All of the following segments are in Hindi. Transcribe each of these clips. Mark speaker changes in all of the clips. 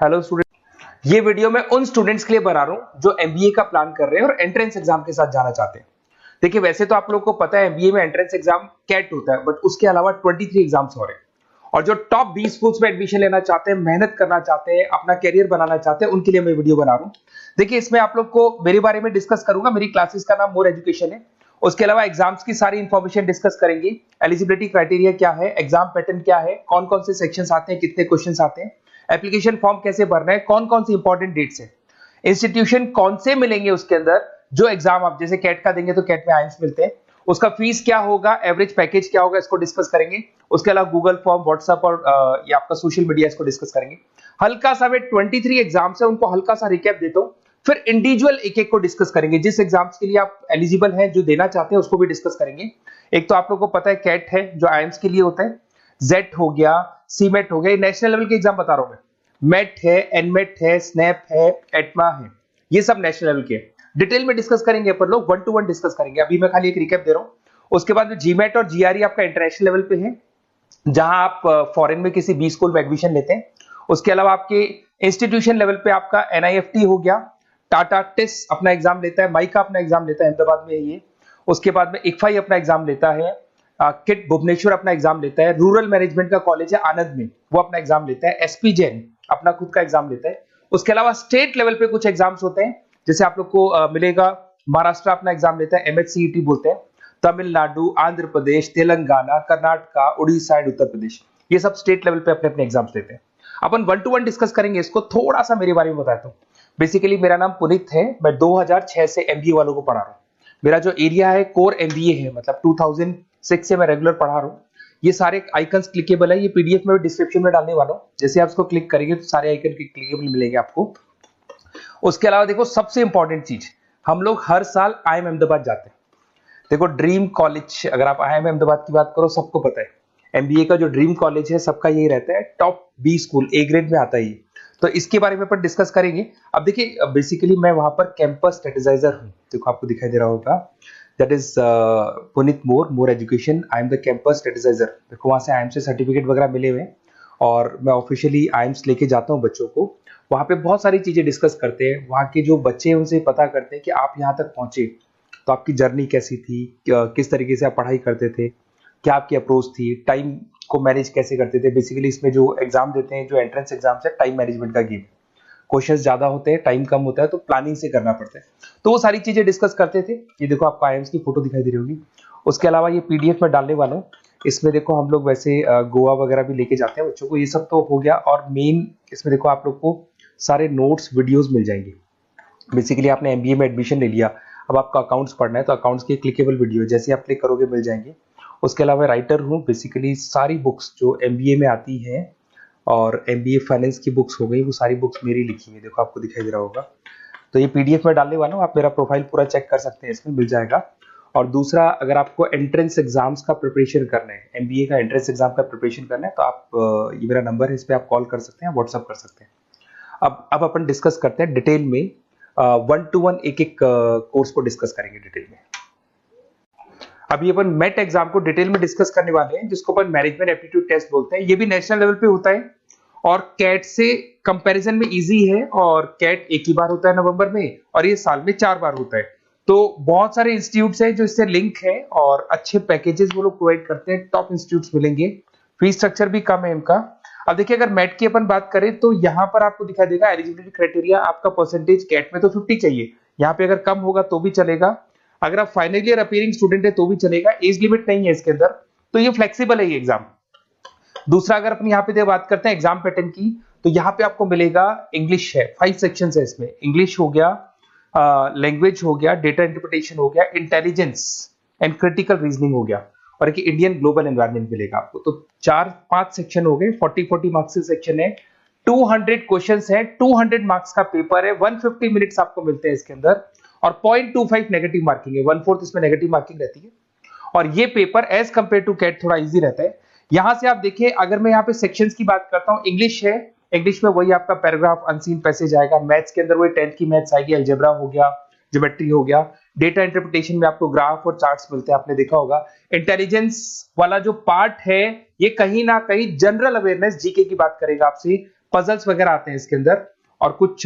Speaker 1: हेलो स्टूडेंट, ये वीडियो मैं उन स्टूडेंट्स के लिए बना रहा हूं जो एमबीए का प्लान कर रहे हैं और एंट्रेंस एग्जाम के साथ जाना चाहते हैं। देखिए, वैसे तो आप लोगों को पता है एमबीए में एंट्रेंस एग्जाम कैट होता है, बट उसके अलावा 23 एग्जाम्स हो रहे हैं। और जो टॉप 20 स्कूल्स में एडमिशन लेना चाहते हैं, मेहनत करना चाहते हैं, अपना कैरियर बनाना चाहते हैं, उनके लिए मैं वीडियो बना रहा हूं। देखिए, इसमें आप लोग को मेरे बारे में डिस्कस करूंगा। मेरी क्लासेस का नाम मोर एजुकेशन है। उसके अलावा एग्जाम्स की सारी इंफॉर्मेशन डिस्कस करेंगे। एलिजिबिलिटी क्राइटेरिया क्या है, एग्जाम पैटर्न क्या है, कौन कौन से सेक्शंस आते हैं, कितने क्वेश्चंस आते हैं, एप्लीकेशन फॉर्म कैसे भरना है, कौन कौन सी इंपॉर्टेंट डेट्स है, इंस्टीट्यूशन कौन से मिलेंगे उसके अंदर। जो एग्जाम आप जैसे कैट का देंगे तो कैट में आइम्स मिलते हैं, उसका फीस क्या होगा, एवरेज पैकेज क्या होगा, इसको डिस्कस करेंगे। उसके अलावा गूगल फॉर्म, व्हाट्सएप और ये आपका सोशल मीडिया, इसको डिस्कस करेंगे। हल्का सा वे 23 एग्जाम्स है, उनको हल्का सा रिकैप देता हूं, फिर इंडिविजुअल एक एक को डिस्कस करेंगे। जिस एग्जाम्स के लिए आप एलिजिबल हैं, जो देना चाहते हैं, उसको भी डिस्कस करेंगे। एक तो आप लोगों को पता है कैट है जो आइम्स के लिए होता है, जेट हो गया, सीमेट हो गया, नेशनल लेवल के एग्जाम बता रहा हूं मैं। मेट है, एनमेट है, स्नैप है, एटमा है, ये सब नेशनल लेवल के। डिटेल में डिस्कस करेंगे अपन लोग, 1 to 1 डिस्कस करेंगे। अभी मैं खाली एक रिकैप दे रहा हूं। उसके बाद में जीमेट और जीआरई आपका इंटरनेशनल लेवल पे है, जहां आप फॉरेन में किसी बी स्कूल में एडमिशन लेते हैं। उसके अलावा आपके इंस्टीट्यूशन लेवल पे आपका एनआईएफटी हो गया, टाटा टिस अपना एग्जाम लेता है, माइका अपना एग्जाम लेता है, अहमदाबाद में है ये। उसके बाद में इक्फाई अपना एग्जाम लेता है, किट भुवनेश्वर अपना एग्जाम लेता है, रूरल मैनेजमेंट का कॉलेज है आनंद में, वो अपना एग्जाम लेता है, एसपी जैन अपना खुद का एग्जाम लेता है। उसके अलावा स्टेट लेवल पे कुछ एग्जाम्स होते हैं, जैसे आप लोग को मिलेगा, महाराष्ट्र अपना एग्जाम लेता है, एमएचसीईटी बोलते हैं। तमिलनाडु, आंध्र प्रदेश, तेलंगाना, कर्नाटका, उड़ीसा एंड उत्तर प्रदेश, ये सब स्टेट लेवल पे अपने अपने एग्जाम्स लेते हैं। अपन 1 to 1 डिस्कस करेंगे इसको। थोड़ा सा मेरे बारे में बताता हूँ। बेसिकली मेरा नाम पुनीत है, मैं 2006 से एमबीए वालों को पढ़ा रहा हूँ। मेरा जो एरिया है कोर एमबीए है, मतलब 2006 से मैं रेगुलर पढ़ा रहा हूँ। ये सारे आइकन्स क्लिकेबल है, ये पीडीएफ में डिस्क्रिप्शन में डालने वाला हूँ। जैसे आप इसको क्लिक करेंगे तो सारे आइकन क्लिकेबल मिलेंगे आपको। उसके अलावा देखो, सबसे इंपॉर्टेंट चीज, हम लोग हर साल आईएम अहमदाबाद जाते हैं। देखो, ड्रीम कॉलेज, अगर आप आईएम अहमदाबाद की बात करो, सबको पता है एमबीए का जो ड्रीम कॉलेज है सबका यही रहता है, top B school, A grade में आता है ये। तो इसके बारे में अपन डिस्कस करेंगे। अब देखिए, बेसिकली मैं वहां पर कैंपस स्ट्रेटेजाइजर हूँ। देखो, आपको दिखाई दे रहा होगा, that is Puneet more education, I am the campus strategizer. देखो, वहां से आईएम से सर्टिफिकेट वगैरह मिले हुए हैं और मैं ऑफिशियली आईएम्स लेके जाता हूँ बच्चों को। वहां पे बहुत सारी चीजें डिस्कस करते हैं, वहां के जो बच्चे हैं उनसे पता करते हैं कि आप यहाँ तक पहुंचे तो आपकी जर्नी कैसी थी, किस तरीके से आप पढ़ाई करते थे, क्या आपकी अप्रोच थी, टाइम को मैनेज कैसे करते थे। बेसिकली इसमें जो एग्जाम देते हैं, जो एंट्रेंस एग्जाम है, टाइम मैनेजमेंट का गेम। क्वेश्चंस ज्यादा होते हैं, टाइम कम होता है, तो प्लानिंग से करना पड़ता है। तो वो सारी चीजें डिस्कस करते थे। ये देखो, आपको आईएम्स की फोटो दिखाई दे रही होगी। उसके अलावा ये पीडीएफ में डालने वाला हूँ। इसमें देखो, हम लोग वैसे गोवा वगैरह भी लेके जाते हैं बच्चों को। ये सब तो हो गया, और मेन इसमें देखो आप लोग को सारे नोट्स, वीडियोस मिल जाएंगे। बेसिकली आपने एमबीए में एडमिशन ले लिया, अब आपका अकाउंट्स पढ़ना है, तो अकाउंट्स की क्लिकेबल वीडियो जैसे आप क्लिक करोगे मिल जाएंगे। उसके अलावा राइटर हूँ, बेसिकली सारी बुक्स जो एमबीए में आती हैं और एमबीए फाइनेंस की बुक्स हो गई, वो सारी बुक्स मेरी लिखी है। देखो, आपको दिखाई दे रहा होगा। तो ये पीडीएफ में डालने वाला हूँ, आप मेरा प्रोफाइल पूरा चेक कर सकते हैं, इसमें मिल जाएगा। और दूसरा, अगर आपको एंट्रेंस एग्जाम्स का प्रिपरेशन करना है, एमबीए का एंट्रेंस एग्जाम का प्रिपरेशन करना है, तो आप ये मेरा नंबर है, इस पर आप कॉल कर सकते हैं, व्हाट्सअप कर सकते हैं। अब अपन डिस्कस करते हैं डिटेल में, 1 to 1 एक एक कोर्स को डिस्कस करेंगे डिटेल में। अभी अपन मेट एग्जाम को डिटेल में डिस्कस करने वाले हैं, जिसको अपन मैनेजमेंट एप्टीट्यूड टेस्ट बोलते हैं। ये भी नेशनल लेवल पे होता है और कैट से कंपैरिजन में इजी है। और कैट एक ही बार होता है नवंबर में, और ये साल में 4 बार होता है। तो बहुत सारे इंस्टीट्यूट्स हैं जो इससे लिंक है और अच्छे पैकेजेस वो लोग प्रोवाइड करते हैं, टॉप इंस्टीट्यूट्स मिलेंगे। फीस स्ट्रक्चर भी कम है इनका। अब देखिए, अगर मैट की अपन बात करें तो यहाँ पर आपको दिखा देगा एलिजिबिलिटी क्राइटेरिया, आपका परसेंटेज कैट में तो 50 चाहिए, यहाँ पे अगर कम होगा तो भी चलेगा। अगर आप फाइनल ईयर अपीयरिंग स्टूडेंट है तो भी चलेगा, एज लिमिट नहीं है इसके अंदर, तो ये फ्लेक्सिबल है ये एग्जाम। दूसरा, अगर अपन यहाँ पे बात करते हैं एग्जाम पैटर्न की, तो यहाँ पे आपको मिलेगा इंग्लिश है, 5 सेक्शन है इसमें। इंग्लिश हो गया, लैंग्वेज हो गया, डेटा इंटरप्रिटेशन हो गया, इंटेलिजेंस एंड क्रिटिकल रीजनिंग हो गया, और एक इंडियन ग्लोबल एनवायरनमेंट मिलेगा आपको। तो 4-5 सेक्शन हो गए, 40-40 मार्क्स के सेक्शन है, 200 क्वेश्चंस है, 200 मार्क्स का पेपर है, 150 मिनट्स आपको मिलते हैं इसके अंदर, और 0.25 नेगेटिव मार्किंग है, 1/4 इसमें नेगेटिव मार्किंग रहती है। और ये paper as compare to CAT थोड़ा इजी रहता है। यहां से आप देखिए, अगर मैं यहाँ पे सेक्शंस की बात करता हूँ, इंग्लिश है, इंग्लिश में वही आपका पैराग्राफ, अनसीन पैसेज आएगा। मैथ्स के अंदर वही 10th की मैथ्स आएगी, अलजेब्रा हो गया, ज्योमेट्री हो गया। डेटा इंटरप्रिटेशन में आपको ग्राफ और चार्ट्स मिलते हैं, आपने देखा होगा। इंटेलिजेंस वाला जो पार्ट है, ये कहीं ना कहीं जनरल अवेयरनेस, जीके की बात करेगा आपसे, पजल्स वगैरह आते हैं इसके अंदर, और कुछ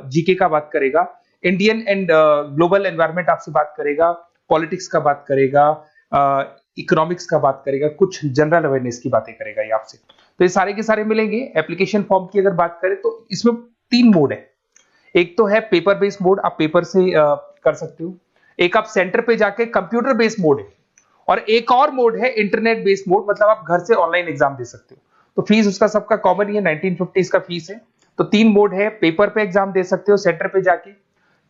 Speaker 1: जीके का बात करेगा, इंडियन एंड ग्लोबल एनवायरनमेंट आपसे बात करेगा, पॉलिटिक्स का बात करेगा, इकोनॉमिक्स का बात करेगा, कुछ जनरल अवेयरनेस की बातें करेगा ये आपसे। तो ये सारे के सारे मिलेंगे। एप्लीकेशन फॉर्म की अगर बात करें तो इसमें 3 मोड है। एक तो है पेपर बेस्ड मोड, आप पेपर से कर सकते हो। एक आप सेंटर पे जाके कंप्यूटर बेस्ड मोड है, और एक और मोड है इंटरनेट बेस्ड मोड, मतलब आप घर से ऑनलाइन एग्जाम दे सकते हो। तो फीस उसका सबका कॉमन ही है, 1950 का फीस है। तो 3 मोड है, पेपर पे एग्जाम दे सकते हो सेंटर पे जाके,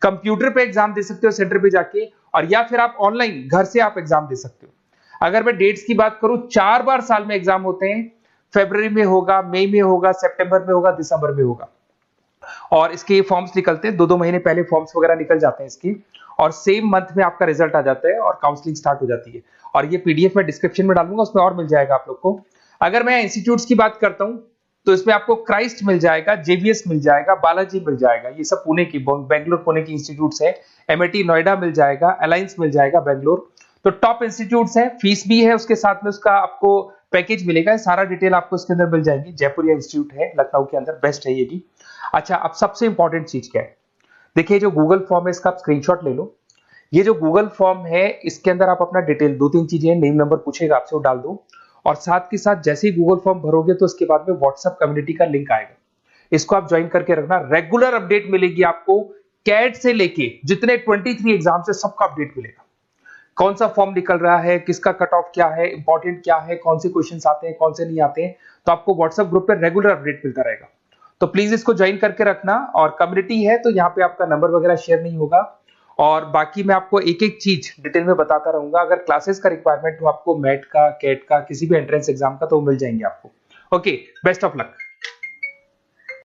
Speaker 1: कंप्यूटर पे एग्जाम दे सकते हो सेंटर पे जाके, और या फिर आप ऑनलाइन घर से आप एग्जाम दे सकते हो। अगर मैं डेट्स की बात करूं, 4 बार साल में एग्जाम होते हैं। फरवरी में होगा, मई में होगा, सितंबर में होगा, दिसंबर में होगा। और इसके फॉर्म्स निकलते हैं 2-2 महीने पहले, फॉर्म्स वगैरह निकल जाते हैं इसकी, और सेम मंथ में आपका रिजल्ट आ जाता है और काउंसलिंग स्टार्ट हो जाती है। और ये पीडीएफ मैं डिस्क्रिप्शन में डालूंगा, उसमें और मिल जाएगा आप लोग को। अगर मैं इंस्टीट्यूट्स की बात करता हूं तो इसमें आपको क्राइस्ट मिल जाएगा, जेवीएस मिल जाएगा, बालाजी मिल जाएगा, ये सब पुणे की, बेंगलोर पुणे की इंस्टीट्यूट्स है। एमआईटी नोएडा मिल जाएगा, अलायंस मिल जाएगा बेंगलोर। तो टॉप इंस्टीट्यूट्स है, फीस भी है उसके साथ में, उसका आपको पैकेज मिलेगा, सारा डिटेल आपको इसके अंदर मिल जाएगी। जयपुरिया इंस्टीट्यूट है लखनऊ के अंदर, बेस्ट है ये भी। अच्छा, अब सबसे इंपॉर्टेंट चीज क्या है, देखिए जो गूगल फॉर्म है इसका आप स्क्रीनशॉट ले लो। ये जो गूगल फॉर्म है इसके अंदर आप अपना डिटेल, 2-3 चीजें, नेम नंबर पूछेगा आपसे, वो डाल दो। और साथ के साथ जैसे ही गूगल फॉर्म भरोगे तो उसके बाद में व्हाट्सएप कम्युनिटी का लिंक आएगा, इसको आप ज्वाइन करके रखना। रेगुलर अपडेट मिलेगी आपको, कैट से लेके जितने 23 एग्जाम से सबका अपडेट मिलेगा। कौन सा फॉर्म निकल रहा है, किसका कट ऑफ क्या है, इंपॉर्टेंट क्या है, कौन से क्वेश्चंस आते हैं, कौन से नहीं आते हैं, तो आपको व्हाट्सएप ग्रुप पे रेगुलर अपडेट मिलता रहेगा। तो प्लीज इसको ज्वाइन करके रखना। और कम्युनिटी है तो यहाँ पे आपका नंबर वगैरह शेयर नहीं होगा, और बाकी मैं आपको एक एक चीज डिटेल में बताता रहूंगा। अगर क्लासेस का रिक्वायरमेंट हो आपको, मैट का, कैट का, किसी भी एंट्रेंस एग्जाम का, तो वो मिल जाएंगे आपको। Okay, best of luck.